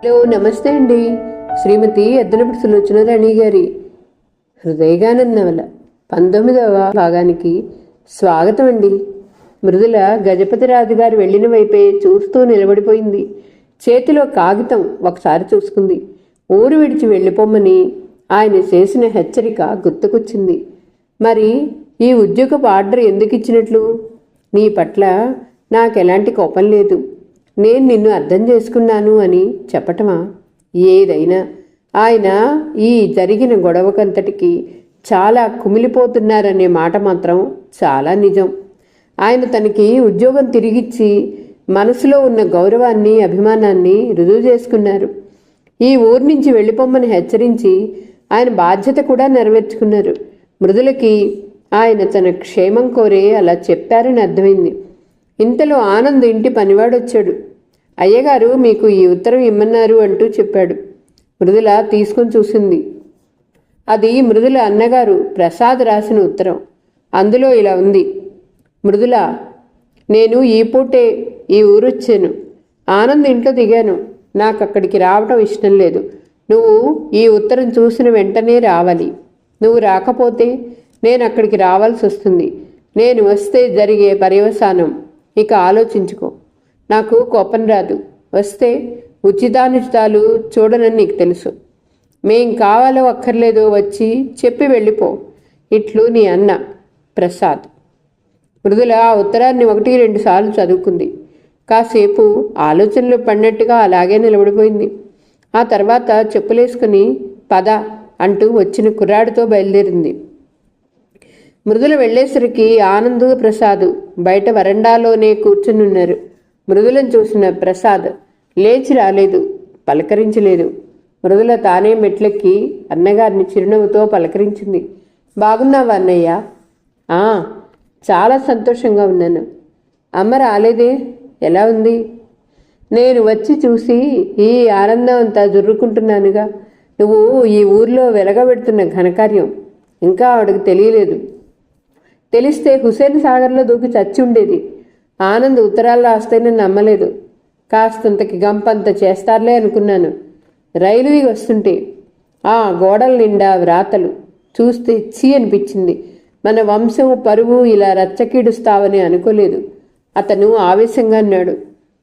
Hello, నమస్తే అండి. శ్రీమతి ఎద్దనపూడి సులోచనారాణి గారి హృదయగానం నవల 19వ భాగానికి స్వాగతం అండి. మృదుల గజపతి రాజు గారు వెళ్లిన వైపే చూస్తూ నిలబడిపోయింది. చేతిలో కాగితం ఒకసారి చూసుకుంది. ఊరు విడిచి వెళ్ళిపోమ్మని ఆయన చేసిన హెచ్చరిక గుర్తుకొచ్చింది. మరి ఈ ఉద్యోగపు ఆర్డర్ ఎందుకు ఇచ్చినట్లు? నీ పట్ల నాకెలాంటి కోపం లేదు, నేను నిన్ను అర్థం చేసుకున్నాను అని చెప్పటమా? ఏదైనా ఆయన ఈ జరిగిన గొడవకంతటికి చాలా కుమిలిపోతున్నారనే మాట మాత్రం చాలా నిజం. ఆయన తనకి ఉద్యోగం తిరిగిచ్చి మనసులో ఉన్న గౌరవాన్ని, అభిమానాన్ని రుజువు చేసుకున్నారు. ఈ ఊరి నుంచి వెళ్ళిపోమ్మని హెచ్చరించి ఆయన బాధ్యత కూడా నెరవేర్చుకున్నారు. మృదులకి ఆయన తన క్షేమం కోరే అలా చెప్పారని అర్థమైంది. ఇంతలో ఆనంద్ ఇంటి పనివాడొచ్చాడు. అయ్యగారు మీకు ఈ ఉత్తరం ఇమ్మన్నారు అంటూ చెప్పాడు. మృదుల తీసుకొని చూసింది. అది మృదుల అన్నగారు ప్రసాద్ రాసిన ఉత్తరం. అందులో ఇలా ఉంది: మృదుల, నేను ఈ పూటే ఈ ఊరొచ్చాను. ఆనంద్ ఇంట్లో దిగాను. నాకు అక్కడికి రావటం ఇష్టం లేదు. నువ్వు ఈ ఉత్తరం చూసిన వెంటనే రావాలి. నువ్వు రాకపోతే నేను అక్కడికి రావాల్సి వస్తుంది. నేను వస్తే జరిగే పర్యవసానం ఇక ఆలోచించుకో. నాకు కోపం రాదు. వస్తే ఉచితానుచితాలు చూడనని నీకు తెలుసు. మేం కావాలో అక్కర్లేదో వచ్చి చెప్పి వెళ్ళిపో. ఇట్లు నీ అన్న ప్రసాద్. మృదుల ఆ ఉత్తరాన్ని 1-2 సార్లు చదువుకుంది. కాసేపు ఆలోచనలు పడినట్టుగా అలాగే నిలబడిపోయింది. ఆ తర్వాత చెప్పులేసుకుని పద అంటూ వచ్చిన కుర్రాడితో బయలుదేరింది. మృదుల వెళ్ళేసరికి ఆనంద్, ప్రసాద్ బయట వరండాలోనే కూర్చునున్నారు. మృదులను చూసిన ప్రసాద్ లేచి రాలేదు, పలకరించలేదు. మృదుల తానే మెట్లెక్కి అన్నగారిని చిరునవ్వుతో పలకరించింది. బాగున్నావా అన్నయ్య? చాలా సంతోషంగా ఉన్నాను. అమ్మ రాలేదే, ఎలా ఉంది? నేను వచ్చి చూసి ఈ ఆనందం అంతా జుర్రుకుంటున్నానుగా. నువ్వు ఈ ఊర్లో వెలగబెడుతున్న ఘనకార్యం ఇంకా ఆవిడకి తెలియలేదు. తెలిస్తే హుసేన్ సాగర్లో దూకి చచ్చి ఉండేది. ఆనంద్ ఉత్తరాలు రాస్తే నేను నమ్మలేదు. కాస్తంతకి గంపంత చేస్తారులే అనుకున్నాను. రైలు దిగి వస్తుంటే ఆ గోడల నిండా వ్రాతలు చూస్తే చీ అనిపించింది. మన వంశం పరువు ఇలా రచ్చకీడుస్తావని అనుకోలేదు. అతను ఆవేశంగా అన్నాడు.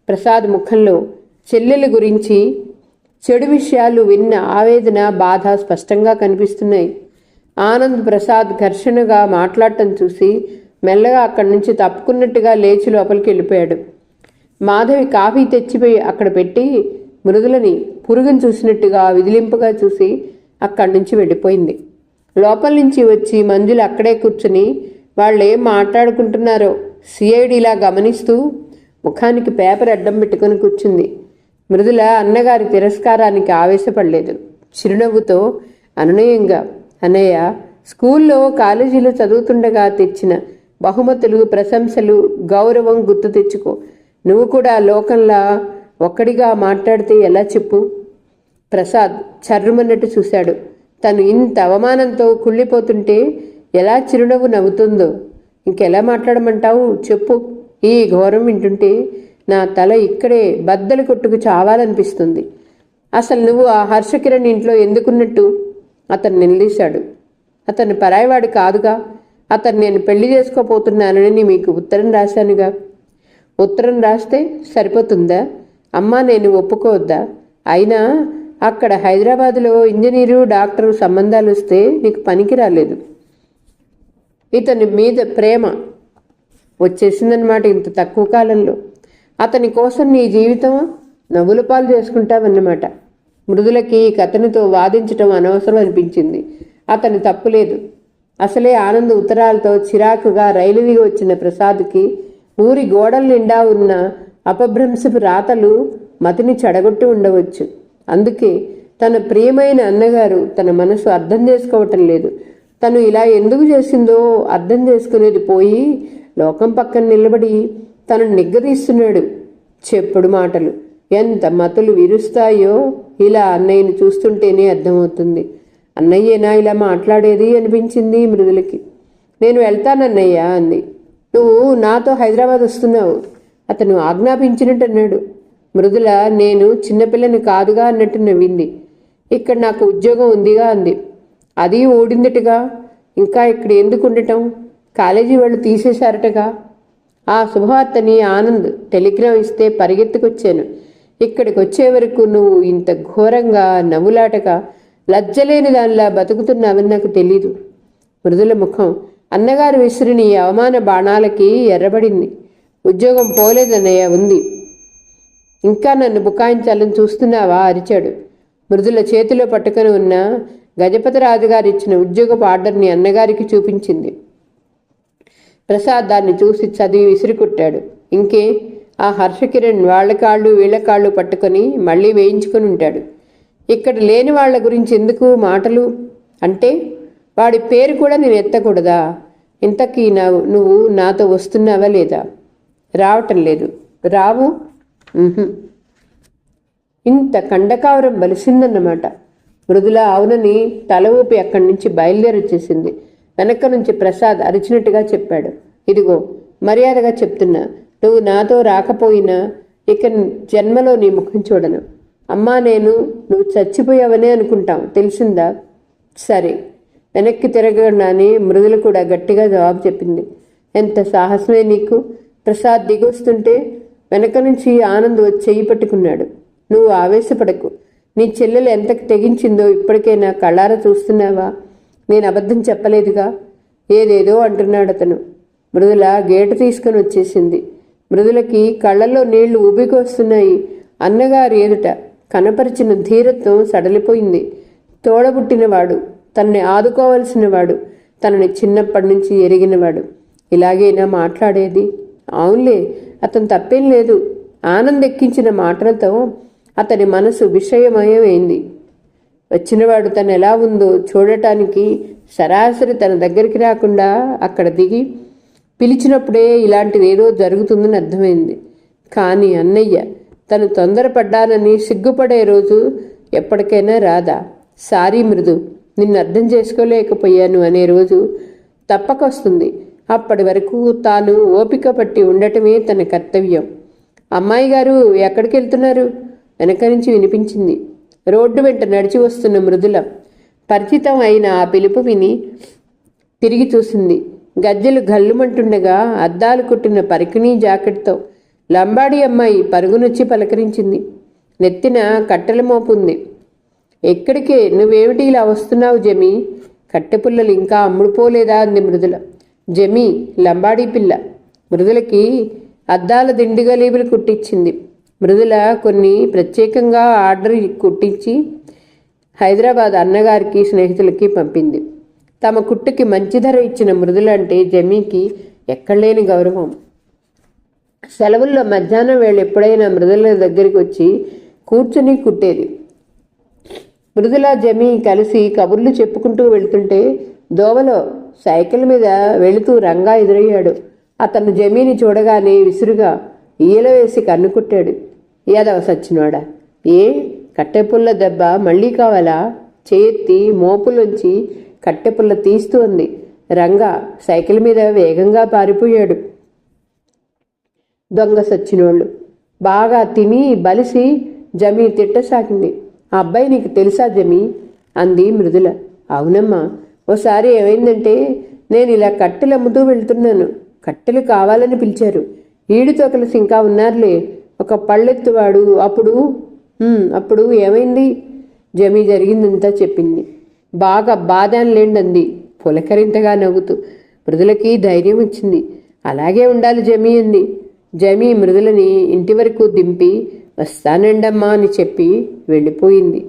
ప్రసాద్ ముఖంలో చెల్లెల గురించి చెడు విషయాలు విన్న ఆవేదన, బాధ స్పష్టంగా కనిపిస్తున్నాయి. ఆనంద్ ప్రసాద్ ఘర్షణగా మాట్లాడటం చూసి మెల్లగా అక్కడి నుంచి తప్పుకున్నట్టుగా లేచి లోపలికి వెళ్ళిపోయాడు. మాధవి కాఫీ తెచ్చిపోయి అక్కడ పెట్టి మృదులని పురుగును చూసినట్టుగా విదిలింపుగా చూసి అక్కడి నుంచి వెళ్ళిపోయింది. లోపల నుంచి వచ్చి మంజులు అక్కడే కూర్చుని వాళ్ళు ఏం మాట్లాడుకుంటున్నారో సిఐడిలా గమనిస్తూ ముఖానికి పేపర్ అడ్డం పెట్టుకుని కూర్చుంది. మృదుల అన్నగారి తిరస్కారానికి ఆవేశపడలేదు. చిరునవ్వుతో అనునయంగా, అన్నయ్య, స్కూల్లో కాలేజీలో చదువుతుండగా తెచ్చిన బహుమతులు, ప్రశంసలు, గౌరవం గుర్తు తెచ్చుకో. నువ్వు కూడా లోకంలా ఒక్కడిగా మాట్లాడితే ఎలా చెప్పు? ప్రసాద్ చర్రుమన్నట్టు చూశాడు. తను ఇంత అవమానంతో కుళ్ళిపోతుంటే ఎలా చిరునవ్వు నవ్వుతుందో. ఇంకెలా మాట్లాడమంటావు చెప్పు. ఈ ఘోరం వింటుంటే నా తల ఇక్కడే బద్దలు కొట్టుకు చావాలనిపిస్తుంది. అసలు నువ్వు ఆ హర్షకిరణ్ ఇంట్లో ఎందుకున్నట్టు? అతను నిలదీశాడు. అతను పరాయివాడు కాదుగా. అతను నేను పెళ్లి చేసుకోపోతున్నానని మీకు ఉత్తరం రాశానుగా. ఉత్తరం రాస్తే సరిపోతుందా? అమ్మా, నేను ఒప్పుకోవద్దా? అయినా అక్కడ హైదరాబాదులో ఇంజనీరు, డాక్టరు సంబంధాలు వస్తే నీకు పనికి రాలేదు. ఇతని మీద ప్రేమ వచ్చేసిందన్నమాట ఇంత తక్కువ కాలంలో. అతని కోసం నీ జీవితం నవ్వుల పాలు చేసుకుంటావన్నమాట. మృదులకి కథనితో వాదించటం అనవసరం అనిపించింది. అతని తప్పులేదు. అసలే ఆనంద్ ఉత్తరాలతో చిరాకుగా రైలు దిగి వచ్చిన ప్రసాద్కి ఊరి గోడల నిండా ఉన్న అపభ్రంశపు రాతలు మతిని చెడగొట్టి ఉండవచ్చు. అందుకే తన ప్రియమైన అన్నగారు తన మనసు అర్థం చేసుకోవటం లేదు. తను ఇలా ఎందుకు చేసిందో అర్థం చేసుకునేది పోయి లోకం పక్కన నిలబడి తను నిగ్గదీస్తున్నాడు. చెప్పుడు మాటలు ఎంత మతులు విరుస్తాయో ఇలా అన్నయ్యని చూస్తుంటేనే అర్థమవుతుంది. అన్నయ్యేనా ఇలా మాట్లాడేది అనిపించింది మృదులకి. నేను వెళ్తానన్నయ్య అంది. నువ్వు నాతో హైదరాబాద్ వస్తున్నావు. అతను ఆజ్ఞాపించినట్టు అన్నాడు. మృదుల నేను చిన్నపిల్లని కాదుగా అన్నట్టు నవ్వింది. ఇక్కడ నాకు ఉద్యోగం ఉందిగా అంది. అది ఓడిందటగా, ఇంకా ఇక్కడ ఎందుకు ఉండటం? కాలేజీ వాళ్ళు తీసేశారటగా. ఆ శుభవార్తని ఆనంద్ టెలిగ్రామ్ ఇస్తే పరిగెత్తుకొచ్చాను. ఇక్కడికి వచ్చే వరకు నువ్వు ఇంత ఘోరంగా నవ్వులాటగా లజ్జలేని దానిలా బతుకుతున్నావని నాకు తెలీదు. మృదుల ముఖం అన్నగారు విసిరిని అవమాన బాణాలకి ఎర్రబడింది. ఉద్యోగం పోలేదన్నయ్య, ఉంది. ఇంకా నన్ను బుకాయించాలని చూస్తున్నావా అరిచాడు. మృదుల చేతిలో పట్టుకొని ఉన్న గజపతిరాజు గారు ఇచ్చిన ఉద్యోగపు ఆర్డర్ని అన్నగారికి చూపించింది. ప్రసాద్ దాన్ని చూసి చదివి విసిరికొట్టాడు. ఇంకే, ఆ హర్షకిరణ్ వాళ్ళ కాళ్ళు వీళ్ళ కాళ్ళు పట్టుకొని మళ్ళీ వేయించుకొని ఉంటాడు. ఇక్కడ లేని వాళ్ల గురించి ఎందుకు మాటలు? అంటే వాడి పేరు కూడా నేను ఎత్తకూడదా? ఇంతకీ నువ్వు నాతో వస్తున్నావా లేదా? రావటం లేదు. రావు. ఇంత కండకావరం బలిసిందన్నమాట. మృదుల అవునని తల ఊపి అక్కడి నుంచి బయలుదేరొచ్చేసింది. వెనక నుంచి ప్రసాద్ అరిచినట్టుగా చెప్పాడు. ఇదిగో మర్యాదగా చెప్తున్నా, నువ్వు నాతో రాకపోయినా ఇక జన్మలో నీ ముఖం చూడను. అమ్మా నువ్వు చచ్చిపోయావనే అనుకుంటాం, తెలిసిందా? సరే. వెనక్కి తిరగగానే మృదుల కూడా గట్టిగా జవాబు చెప్పింది. ఎంత సాహసమే నీకు! ప్రసాద్ దిగొస్తుంటే వెనక నుంచి ఆనంద్ వచ్చి చెయ్యి పట్టుకున్నాడు. నువ్వు ఆవేశపడకు. నీ చెల్లెలు ఎంతకు తెగించిందో ఇప్పటికైనా కళ్ళారా చూస్తున్నావా? నేను అబద్ధం చెప్పలేదుగా. ఏదేదో అంటున్నాడు అతను. మృదుల గేటు తీసుకుని వచ్చేసింది. మృదులకి కళ్ళల్లో నీళ్లు ఉబికొస్తున్నాయి. అన్నగారి ఎదుట కనపరిచిన ధీరత్వం సడలిపోయింది. తోడబుట్టినవాడు, తనని ఆదుకోవలసినవాడు, తనని చిన్నప్పటి నుంచి ఎరిగినవాడు ఇలాగైనా మాట్లాడేది? అవునులే, అతను తప్పేం లేదు. ఆనంద్ ఎక్కించిన మాటలతో అతని మనసు విషయమయమైంది. వచ్చినవాడు తను ఎలా ఉందో చూడటానికి సరాసరి తన దగ్గరికి రాకుండా అక్కడ దిగి పిలిచినప్పుడే ఇలాంటిది ఏదో జరుగుతుందని అర్థమైంది. కానీ అన్నయ్య తను తొందరపడ్డానని సిగ్గుపడే రోజు ఎప్పటికైనా రాదా? సారీ మృదు, నిన్ను అర్థం చేసుకోలేకపోయాను అనే రోజు తప్పకొస్తుంది. అప్పటి వరకు తాను ఓపిక పట్టి ఉండటమే తన కర్తవ్యం. అమ్మాయి గారు ఎక్కడికి వెళ్తున్నారు? వెనక నుంచి వినిపించింది. రోడ్డు వెంట నడిచి వస్తున్న మృదుల పరిచితం అయిన ఆ పిలుపు విని తిరిగి చూసింది. గజ్జెలు గల్లుమంటుండగా అద్దాలు కుట్టిన పరికిణీ జాకెట్తో లంబాడి అమ్మాయి పరుగునొచ్చి పలకరించింది. నెత్తిన కట్టెల మోపుంది. ఎక్కడికే, నువ్వేమిటి ఇలా వస్తున్నావు జమీ? కట్టెపుల్లలు ఇంకా అమ్ముడుపోలేదా అంది మృదుల. జమీ లంబాడీ పిల్ల. మృదులకి అద్దాల దిండుగలీబులు కుట్టించింది. మృదుల కొన్ని ప్రత్యేకంగా ఆర్డర్ కుట్టించి హైదరాబాద్ అన్నగారికి స్నేహితులకి పంపింది. తమ కుట్టుకి మంచి ధర ఇచ్చిన మృదుల అంటే జమీకి ఎక్కడలేని గౌరవం. సెలవుల్లో మధ్యాహ్నం వేళ ఎప్పుడైనా మృదుల దగ్గరికి వచ్చి కూర్చుని కుట్టేది. మృదుల జమీ కలిసి కబుర్లు చెప్పుకుంటూ వెళ్తుంటే దోవలో సైకిల్ మీద వెళుతూ రంగా ఎదురయ్యాడు. అతను జమీని చూడగానే విసురుగా ఈల వేసి కన్ను కుట్టాడు. యాదవ సచ్చినవాడా, ఏ కట్టెపుల్ల దెబ్బ మళ్ళీ కావాలా? చేతి మోపులోంచి కట్టెపుల్ల తీస్తూ ఉంది. రంగా సైకిల్ మీద వేగంగా పారిపోయాడు. దొంగ సచ్చినోళ్ళు. బాగా తిని బలిసి జమీ తిట్టసాగింది. ఆ అబ్బాయి నీకు తెలుసా జమీ? అంది మృదుల. అవునమ్మా. ఓసారి ఏమైందంటే నేను ఇలా కట్టెలు అమ్ముతూ వెళ్తున్నాను. కట్టెలు కావాలని పిలిచారు. ఈడుతో కలిసి ఇంకా ఉన్నారులే ఒక పళ్ళెత్తువాడు. అప్పుడు ఏమైంది? జమీ జరిగిందంతా చెప్పింది. బాగా బాధాన్లేండంది పులకరింతగా నవ్వుతూ. మృదులకి ధైర్యం వచ్చింది. అలాగే ఉండాలి జమీ అంది. జమీ మృదులని ఇంటి వరకు దింపి వస్తానండమ్మా అని చెప్పి వెళ్ళిపోయింది.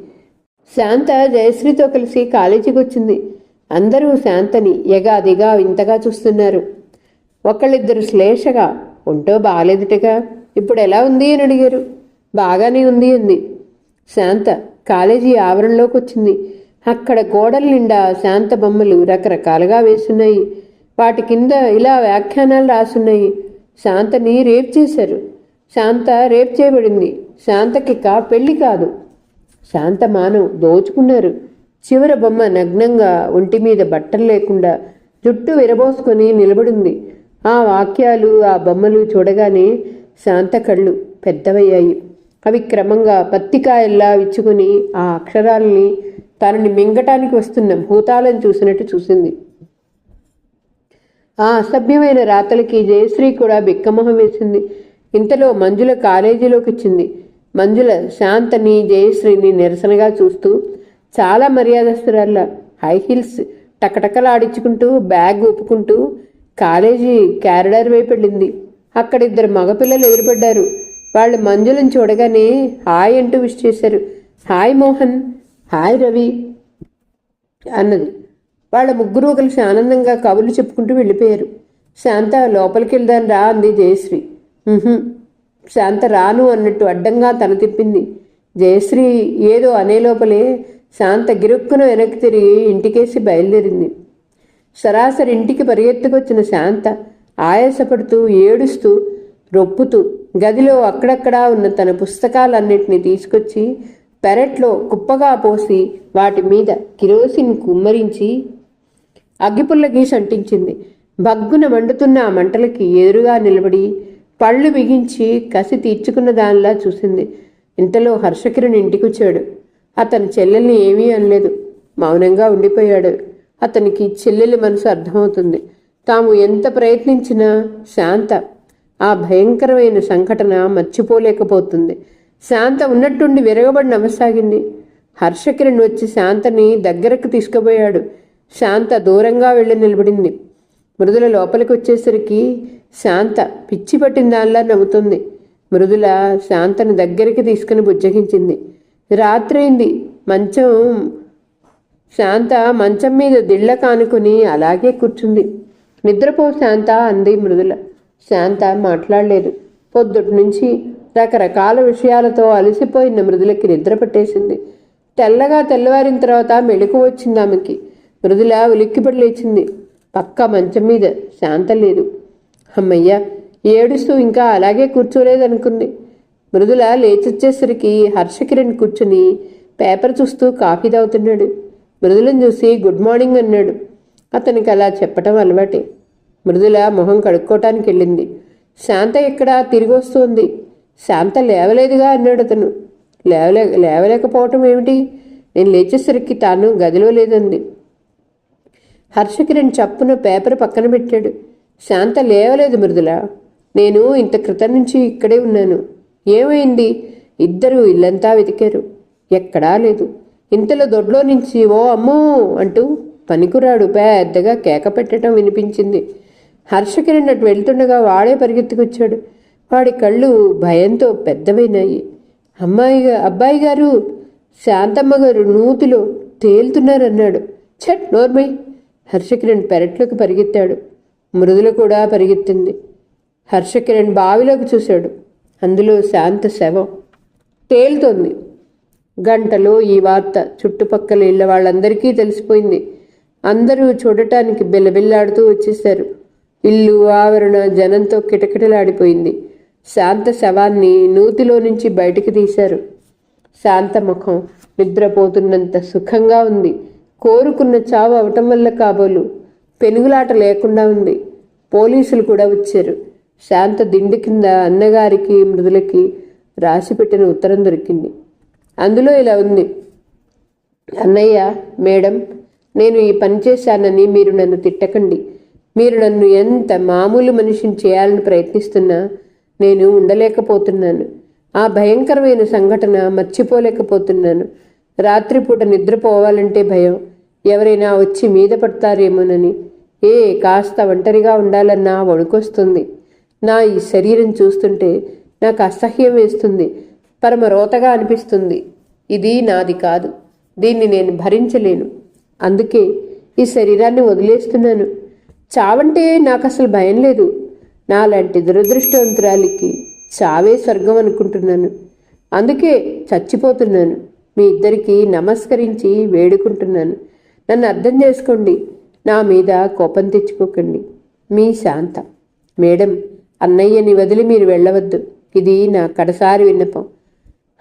శాంత జయశ్రీతో కలిసి కాలేజీకి వచ్చింది. అందరూ శాంతని ఎగాదిగా ఇంతగా చూస్తున్నారు. ఒకళ్ళిద్దరు శ్లేషగా ఒంటో బాగాలేదుటగా, ఇప్పుడు ఎలా ఉంది అని అడిగారు. బాగానే ఉంది అంది. శాంత కాలేజీ ఆవరణలోకి వచ్చింది. అక్కడ గోడల నిండా శాంత బొమ్మలు రకరకాలుగా వేసున్నాయి. వాటి కింద ఇలా వ్యాఖ్యానాలు రాసున్నాయి. శాంతని రేప్ చేశారు. శాంత రేప్ చేయబడింది. శాంతకిక పెళ్లి కాదు. శాంత మానవ్ దోచుకున్నారు. చివర బొమ్మ నగ్నంగా ఒంటి మీద బట్టలు లేకుండా జుట్టు విరబోసుకొని నిలబడింది. ఆ వాక్యాలు ఆ బొమ్మలు చూడగానే శాంత కళ్ళు పెద్దవయ్యాయి. అవి క్రమంగా పత్తికాయల్లా విచ్చుకుని ఆ అక్షరాల్ని తనని మింగటానికి వస్తున్న భూతాలను చూసినట్టు చూసింది. ఆ అసభ్యమైన రాతలకి జయశ్రీ కూడా బిక్కమొహం వేసింది. ఇంతలో మంజుల కాలేజీలోకి వచ్చింది. మంజుల శాంతని జయశ్రీని నిరసనగా చూస్తూ చాలా మర్యాదస్తురాల్లా హై హీల్స్ టకటకలాడించుకుంటూ బ్యాగ్ ఊపుకుంటూ కాలేజీ క్యారిడార్ వైపు వెళ్ళింది. అక్కడ ఇద్దరు మగపిల్లలు ఎదురుపడ్డారు. వాళ్ళు మంజులను చూడగానే హాయ్ అంటూ విష్ చేశారు. హాయ్ మోహన్, హాయ్ రవి అన్నది. వాళ్ళ ముగ్గురు కలిసి ఆనందంగా కబుర్లు చెప్పుకుంటూ వెళ్ళిపోయారు. శాంత లోపలికి వెళ్దాను రా అంది జయశ్రీ. శాంత రాను అన్నట్టు అడ్డంగా తల తిప్పింది. జయశ్రీ ఏదో అనే లోపలే శాంత గిరుక్కున వెనక్కి తిరిగి ఇంటికేసి బయలుదేరింది. సరాసరి ఇంటికి పరిగెత్తుకొచ్చిన శాంత ఆయాసపడుతూ ఏడుస్తూ రొప్పుతూ గదిలో అక్కడక్కడా ఉన్న తన పుస్తకాలన్నిటినీ తీసుకొచ్చి పెరట్లో కుప్పగా పోసి వాటి మీద కిరోసిన్ కుమ్మరించి అగ్గిపుల్ల గీసి అంటించింది. బగ్గున మండుతున్న ఆ మంటలకి ఎదురుగా నిలబడి పళ్ళు బిగించి కసి తీర్చుకున్న దానిలా చూసింది. ఇంతలో హర్షకిరణ్ ఇంటికొచ్చాడు. అతని చెల్లెల్ని ఏమీ అనలేదు, మౌనంగా ఉండిపోయాడు. అతనికి చెల్లెలి మనసు అర్థమవుతుంది. తాము ఎంత ప్రయత్నించినా శాంత ఆ భయంకరమైన సంఘటన మర్చిపోలేకపోతుంది. శాంత ఉన్నట్టుండి విరగబడి నవ్వసాగింది. హర్షకిరణ్ వచ్చి శాంతని దగ్గరకు తీసుకుపోయాడు. శాంత దూరంగా వెళ్ళి నిలబడింది. మృదుల లోపలికి వచ్చేసరికి శాంత పిచ్చి పట్టిన దానిలా నవ్వుతుంది. మృదుల శాంతని దగ్గరికి తీసుకుని బుజ్జగించింది. రాత్రైంది. శాంత మంచం మీద దిళ్ళ కానుకుని అలాగే కూర్చుంది. నిద్రపో శాంత అంది మృదుల. శాంత మాట్లాడలేదు. పొద్దుటి నుంచి రకరకాల విషయాలతో అలసిపోయిన మృదులకి నిద్ర పట్టేసింది. తెల్లవారిన తర్వాత మెళుకు వచ్చింది ఆమెకి. మృదుల ఉలిక్కిపడి లేచింది. పక్క మంచం మీద శాంత లేదు. అమ్మయ్య, ఏడుస్తూ ఇంకా అలాగే కూర్చోలేదనుకుంది. మృదుల లేచొచ్చేసరికి హర్షకిరణ్ కూర్చుని పేపర్ చూస్తూ కాఫీ తాగుతున్నాడు. మృదులను చూసి గుడ్ మార్నింగ్ అన్నాడు. అతనికి అలా చెప్పటం అలవాటే. మృదుల మొహం కడుక్కోవటానికి వెళ్ళింది. శాంత ఎక్కడా తిరిగి వస్తుంది. శాంత లేవలేదుగా అన్నాడు అతను. లేవలేకపోవటం ఏమిటి? నేను లేచేసరికి తాను గదిలో లేదంది. హర్షకిరణ్ చప్పున పేపర్ పక్కన పెట్టాడు. శాంత లేవలేదు మృదుల. నేను ఇంత క్రితం నుంచి ఇక్కడే ఉన్నాను. ఏమైంది? ఇద్దరు ఇల్లంతా వెతికారు, ఎక్కడా లేదు. ఇంతలో దొడ్లో నుంచి ఓ అమ్మో అంటూ పనికురాడు పెద్దగా కేక పెట్టడం వినిపించింది. హర్షకిరణ్ అటు వెళ్తుండగా వాడే పరిగెత్తుకొచ్చాడు. వాడి కళ్ళు భయంతో పెద్దవైనాయి. అబ్బాయి గారు, శాంతమ్మ గారు నూతిలో తేలుతున్నారన్నాడు. ఛట్ నోర్మై! హర్షకిరణ్ పెరట్లోకి పరిగెత్తాడు. మృదుల కూడా పరిగెత్తింది. హర్షకిరణ్ బావిలోకి చూశాడు. అందులో శాంత శవం తేలుతోంది. గంటలో ఈ వార్త చుట్టుపక్కల ఇళ్ళ వాళ్ళందరికీ తెలిసిపోయింది. అందరూ చూడటానికి బిల్లబిల్లాడుతూ వచ్చేశారు. ఇల్లు ఆవరణ జనంతో కిటకిటలాడిపోయింది. శాంత శవాన్ని నూతిలో నుంచి బయటికి తీశారు. శాంత ముఖం నిద్రపోతున్నంత సుఖంగా ఉంది. కోరుకున్న చావు అవటం వల్ల కాబోలు పెనుగులాట లేకుండా ఉంది. పోలీసులు కూడా వచ్చారు. శాంత దిండి కింద అన్నగారికి మృదులకి రాసిపెట్టిన ఉత్తరం దొరికింది. అందులో ఇలా ఉంది: అన్నయ్య, మేడం, నేను ఈ పని చేశానని మీరు నన్ను తిట్టకండి. మీరు నన్ను ఎంత మామూలు మనిషిని చేయాలని ప్రయత్నిస్తున్నా నేను ఉండలేకపోతున్నాను. ఆ భయంకరమైన సంఘటన మర్చిపోలేకపోతున్నాను. రాత్రిపూట నిద్రపోవాలంటే భయం. ఎవరైనా వచ్చి మీద పడతారేమోనని. కాస్త ఒంటరిగా ఉండాలన్నా వణుకొస్తుంది. నా ఈ శరీరం చూస్తుంటే నాకు అసహ్యం వేస్తుంది. పరమ రోతగా అనిపిస్తుంది. ఇది నాది కాదు. దీన్ని నేను భరించలేను. అందుకే ఈ శరీరాన్ని వదిలేస్తున్నాను. చావంటే నాకు అసలు భయం లేదు. నాలాంటి దురదృష్టవంతురాలికి చావే స్వర్గం అనుకుంటున్నాను. అందుకే చచ్చిపోతున్నాను. మీ ఇద్దరికీ నమస్కరించి వేడుకుంటున్నాను. నన్ను అర్థం చేసుకోండి. నా మీద కోపం తెచ్చుకోకండి. మీ శాంత. మేడం, అన్నయ్యని వదిలి మీరు వెళ్ళవద్దు. ఇది నా కడసారి విన్నపం.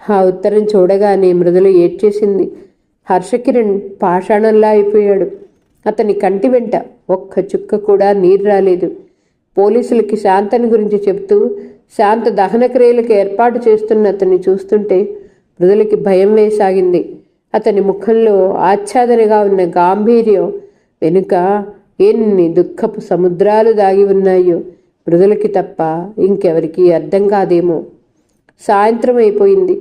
ఆ ఉత్తరం చూడగానే మృదుల ఏడ్చేసింది. హర్షకిరణ్ పాషాణంలా అయిపోయాడు. అతని కంటి వెంట ఒక్క చుక్క కూడా నీరు రాలేదు. పోలీసులకి శాంతని గురించి చెబుతూ శాంత దహన క్రియలకు ఏర్పాటు చేస్తున్న అతన్ని చూస్తుంటే మృదులకి భయం వేసాగింది. అతని ముఖంలో ఆచ్ఛాదనగా ఉన్న గాంభీర్యం వెనుక ఎన్ని దుఃఖపు సముద్రాలు దాగి ఉన్నాయో మృదులకి తప్ప ఇంకెవరికి అర్థం కాదేమో. సాయంత్రం అయిపోయింది.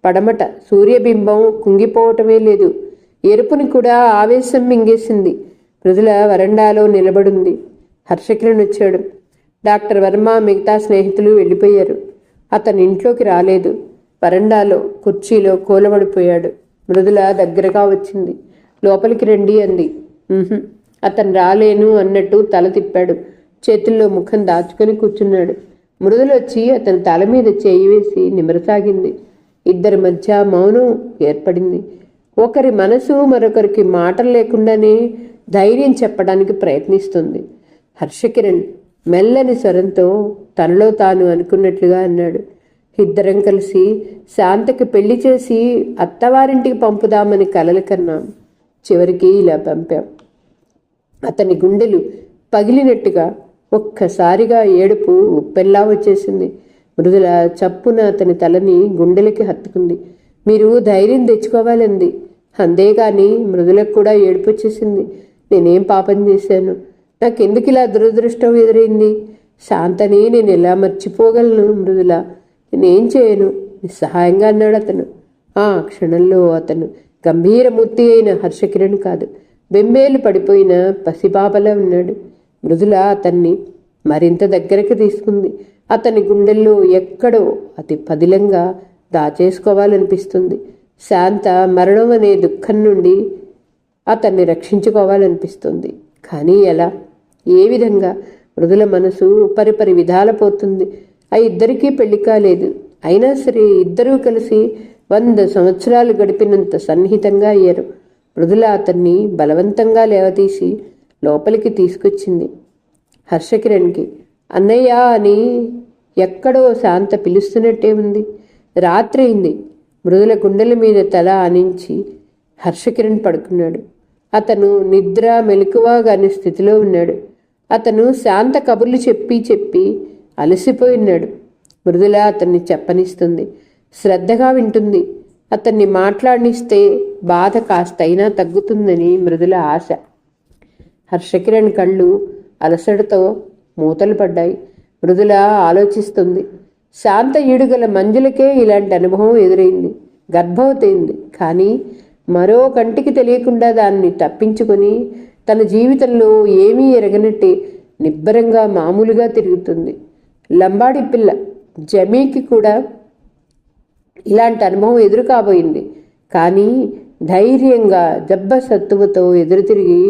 పడమట సూర్యబింబం కుంగిపోవటమే లేదు. ఎరుపుని కూడా ఆవేశం మింగేసింది. మృదుల వరండాలో నిలబడింది. హర్షకిరణ్ వచ్చాడు. డాక్టర్ వర్మ మిగతా స్నేహితులు వెళ్ళిపోయారు. అతను ఇంట్లోకి రాలేదు. వరండాలో కుర్చీలో కూలబడిపోయాడు. మృదుల దగ్గరగా వచ్చింది. లోపలికి రండి అంది. అతను రాలేను అన్నట్టు తల తిప్పాడు. చేతుల్లో ముఖం దాచుకొని కూర్చున్నాడు. మృదుల వచ్చి అతని తల మీద చేయి వేసి నిమరసాగింది. ఇద్దరి మధ్య మౌనం ఏర్పడింది. ఒకరి మనసు మరొకరికి మాటలు లేకుండానే ధైర్యం చెప్పడానికి ప్రయత్నిస్తుంది. హర్షకిరణ్ మెల్లని స్వరంతో తనలో తాను అనుకున్నట్లుగా అన్నాడు. ఇద్దరం కలిసి శాంతకి పెళ్లి చేసి అత్తవారింటికి పంపుదామని కలలు కన్నాం. చివరికి ఇలా పంపాం. అతని గుండెలు పగిలినట్టుగా ఒక్కసారిగా ఏడుపు ఉప్పెల్లా వచ్చేసింది. మృదుల చప్పున అతని తలని గుండెలకి హత్తుకుంది. మీరు ధైర్యం తెచ్చుకోవాలంది. అంతేగాని మృదులకు కూడా ఏడుపు వచ్చేసింది. నేనేం పాపం చేశాను? నాకెందుకు ఇలా దురదృష్టం ఎదురైంది? శాంతని నేను ఎలా మర్చిపోగలను? మృదుల, నేనేం చేయను? నిస్సహాయంగా అన్నాడు అతను. ఆ క్షణంలో అతను గంభీరమూర్తి అయిన హర్షకిరణ్ కాదు, బెంబేలు పడిపోయిన పసిపాపలా ఉన్నాడు. మృదుల అతన్ని మరింత దగ్గరకు తీసుకుంది. అతని గుండెల్లో ఎక్కడో అతి పదిలంగా దాచేసుకోవాలనిపిస్తుంది. శాంత మరణం అనే దుఃఖం నుండి అతన్ని రక్షించుకోవాలనిపిస్తుంది. కానీ ఎలా? ఏ విధంగా? మృదుల మనసు పరిపరి విధాల పోతుంది. ఆ ఇద్దరికీ పెళ్లి కాలేదు. అయినా సరే ఇద్దరూ కలిసి 100 సంవత్సరాలు గడిపినంత సన్నిహితంగా అయ్యారు. మృదుల అతన్ని బలవంతంగా లేవతీసి లోపలికి తీసుకొచ్చింది. హర్షకిరణ్కి అన్నయ్య అని ఎక్కడో శాంత పిలుస్తున్నట్టే ఉంది. రాత్రి అయింది. మృదుల గుండెల మీద తల ఆనించి హర్షకిరణ్ పడుకున్నాడు. అతను నిద్ర మెలకువగానే స్థితిలో ఉన్నాడు. అతను శాంత కబుర్లు చెప్పి అలసిపోయినాడు. మృదుల అతన్ని చెప్పనిస్తుంది. శ్రద్ధగా వింటుంది. అతన్ని మాట్లాడినిస్తే బాధ కాస్తైనా తగ్గుతుందని మృదుల ఆశ. హర్షకిరణ్ కళ్ళు అలసటతో మూతలు పడ్డాయి. మృదుల ఆలోచిస్తుంది. శాంత ఈడుగల మంజులకే ఇలాంటి అనుభవం ఎదురైంది. గర్భవతైంది. కానీ మరో కంటికి తెలియకుండా దాన్ని తప్పించుకొని తన జీవితంలో ఏమీ ఎరగనట్టే నిబ్బరంగా మామూలుగా తిరుగుతుంది. లంబాడి పిల్ల జమీకి కూడా ఇలాంటి అనుభవం ఎదురు కాబోయింది. కానీ ధైర్యంగా జబ్బ సత్తువతో ఎదురు తిరిగి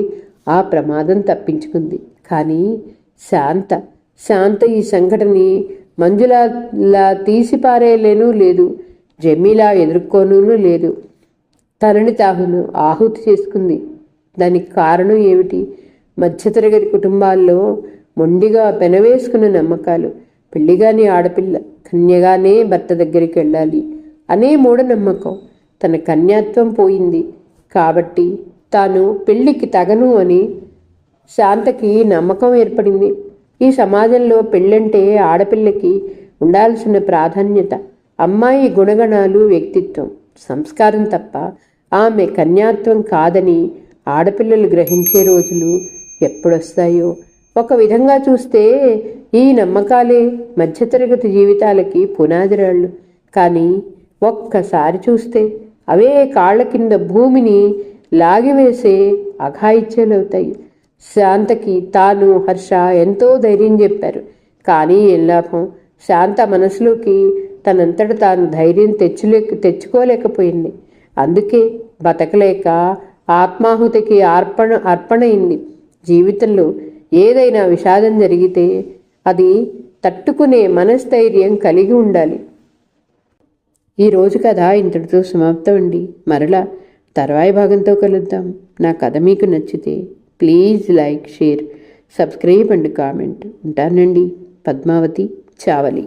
ఆ ప్రమాదం తప్పించుకుంది. కానీ శాంత ఈ సంఘటనని మంజులా తీసిపారేయలేనూ లేదు, జమీలా ఎదుర్కోనూ లేదు. తనని తాను ఆహుతి చేసుకుంది. దానికి కారణం ఏమిటి? మధ్యతరగతి కుటుంబాల్లో మొండిగా పెనవేసుకున్న నమ్మకాలు. పెళ్లిగాని ఆడపిల్ల కన్యగానే భర్త దగ్గరికి వెళ్ళాలి అనే మూఢనమ్మకం. తన కన్యాత్వం పోయింది కాబట్టి తాను పెళ్లికి తగను అని శాంతకి నమ్మకం ఏర్పడింది. ఈ సమాజంలో పెళ్ళంటే ఆడపిల్లకి ఉండాల్సిన ప్రాధాన్యత, అమ్మాయి గుణగణాలు, వ్యక్తిత్వం, సంస్కారం తప్ప ఆమె కన్యాత్వం కాదని ఆడపిల్లలు గ్రహించే రోజులు ఎప్పుడొస్తాయో. ఒక విధంగా చూస్తే ఈ నమ్మకాలే మధ్యతరగతి జీవితాలకి పునాదిరాళ్ళు. కానీ ఒక్కసారి చూస్తే అవే కాళ్ల కింద భూమిని లాగివేసే అఘాయిత్యాలవుతాయి. శాంతకి తాను, హర్ష ఎంతో ధైర్యం చెప్పారు. కానీ ఏం లాభం? శాంత మనసులోకి తనంతట తాను ధైర్యం తెచ్చుకోలేకపోయింది. అందుకే బతకలేక ఆత్మాహుతికి అర్పణయింది. జీవితంలో ఏదైనా విషాదం జరిగితే అది తట్టుకునే మనస్థైర్యం కలిగి ఉండాలి. ఈరోజు కథ ఇంతటితో సమాప్తం అండి. మరలా తర్వాయి భాగంతో కలుద్దాం. నా కథ మీకు నచ్చితే please like, share, subscribe and comment. ఉంటానండి. పద్మావతి చావలి.